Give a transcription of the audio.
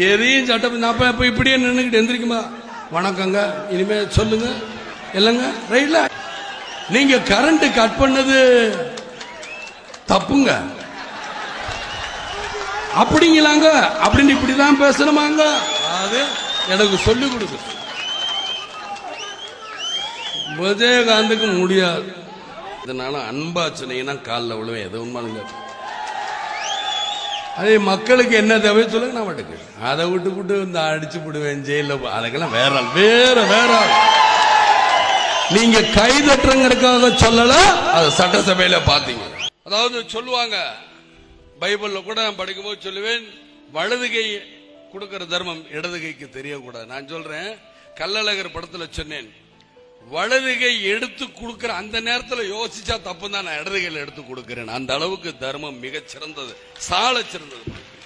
எதையும் சட்டம் நான் இப்ப இப்படியே நின்றுக்கிட்டு எந்திரிக்குமா வணக்கங்க இனிமே சொல்லுங்க இல்லங்க ரைட்ல நீங்க கரண்ட் கட் பண்ணது தப்புங்க அப்படிங்களாங்க அப்படின்னு இப்படிதான் பேசணுமாங்க அது எனக்கு சொல்லிக் கொடுக்கு விஜயகாந்துக்கு முடியாது இதனால அன்பா சொன்னீங்கன்னா காலில் விழுவேன் எது உண்மைங்க அதே மக்களுக்கு என்ன தேவை சொல்லுங்க நான் மட்டுக்கு அதை விட்டு இந்த அடிச்சு விடுவேன் ஜெயில அதுக்கெல்லாம் வேற வேற வேற நீங்க கைதட்டுறங்கிறதுக்காக சொல்லல அது சட்டசபையில பாத்தீங்க அதாவது சொல்லுவாங்க பைபிள்ல கூட நான் படிக்கும்போது சொல்லுவேன் வலது கை கொடுக்கிற தர்மம் இடது கைக்கு தெரியக்கூடாது நான் சொல்றேன் கள்ளழகர் படத்துல சொன்னேன் வலது கை எடுத்து கொடுக்கிற அந்த நேரத்தில் யோசிச்சா தப்பு தான் நான் இடது கையில் எடுத்து கொடுக்கிறேன் அந்த அளவுக்கு தர்மம் மிகச் சிறந்தது சால சிறந்தது